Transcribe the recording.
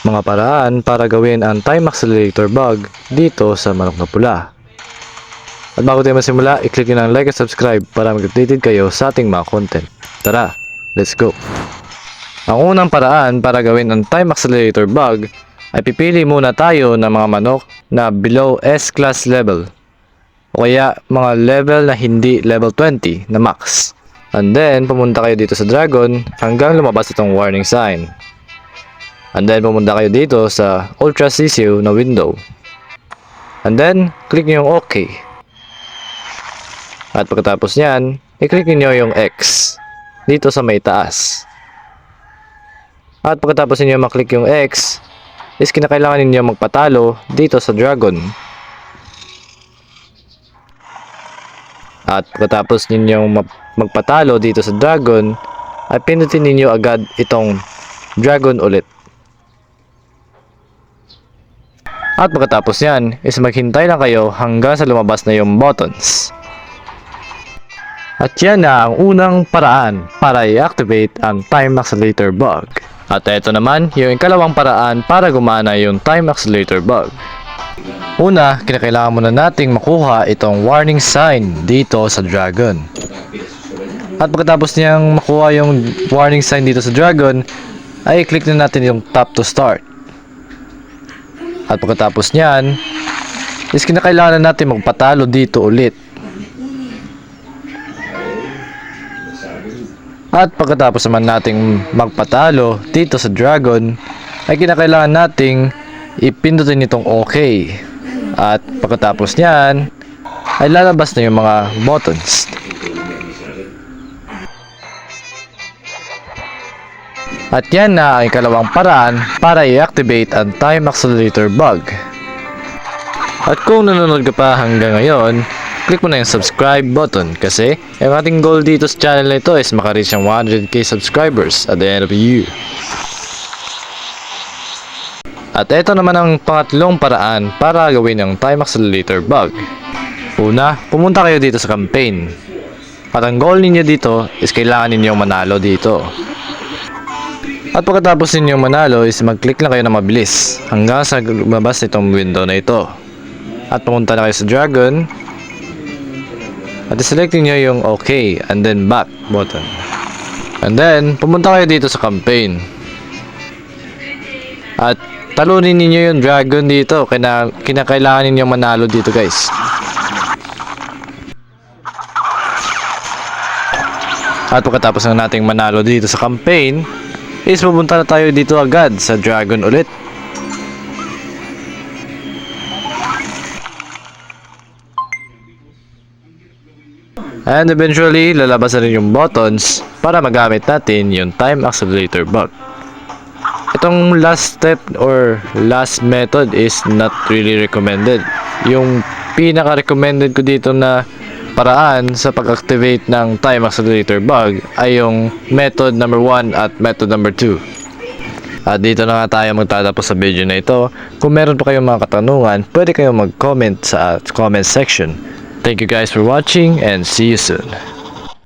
Mga paraan para gawin ang time accelerator bug dito sa Manok na Pula. At bago tayo masimula, i-click nyo ng like at subscribe para mag-updated kayo sa ating mga content. Tara, let's go! Ang unang paraan para gawin ang time accelerator bug ay pipili muna tayo ng mga manok na below S-class level o kaya mga level na hindi level 20 na max. And then, pumunta kayo dito sa dragon hanggang lumabas itong warning sign. And then, pumunta kayo dito sa ultra sisiu na window. And then, click nyo yung OK. At pagkatapos nyan, i-click nyo yung X dito sa may taas. At pagkatapos ninyo maklik yung X, is kinakailangan ninyo magpatalo dito sa dragon. At pagkatapos ninyo magpatalo dito sa dragon, ay pindutin ninyo agad itong dragon ulit. At pagkatapos yan, is maghintay lang kayo hanggang sa lumabas na yung buttons. At yan na ang unang paraan para i-activate ang time accelerator bug. At ito naman yung ikalawang paraan para gumana yung time accelerator bug. Una, kinakailangan muna nating makuha itong warning sign dito sa dragon. At pagkatapos niyang makuha yung warning sign dito sa dragon, ay i-click na natin yung tap to start. At pagkatapos niyan, is kinakailangan na natin magpatalo dito ulit. At pagkatapos naman nating magpatalo dito sa dragon, ay kinakailangan nating ipindutin itong OK. At pagkatapos niyan, ay lalabas na yung mga buttons. At yan na ang ikalawang paraan para i-activate ang time accelerator bug. At kung nanonood ka pa hanggang ngayon, click mo na yung subscribe button kasi ang ating goal dito sa channel na ito is makareach ang 100k subscribers at the end of the year. At ito naman ang pangatlong paraan para gawin ang time accelerator bug. Una, pumunta kayo dito sa campaign. At ang goal ninyo dito is kailangan ninyong manalo dito. At pagkatapos ninyong manalo is mag-click lang kayo na mabilis hanggang sa lumabas itong window na ito. At pumunta na kayo sa dragon. At i-select niyo yung OK and then back button. And then, pumunta kayo dito sa campaign. At talunin niyo yung dragon dito. Kinakailangan niyo manalo dito, guys. At pagkatapos na nating manalo dito sa campaign, is pupunta na tayo dito agad sa dragon ulit. And eventually, lalabas na rin yung buttons para magamit natin yung time accelerator bug. Itong last step or last method is not really recommended. Yung pinaka-recommended ko dito na paraan sa pag-activate ng time accelerator bug ay yung method number 1 at method number 2. At dito na nga tayo magtatapos sa video na ito. Kung meron pa kayong mga katanungan, pwede kayong mag-comment sa comment section. Thank you guys for watching and see you soon.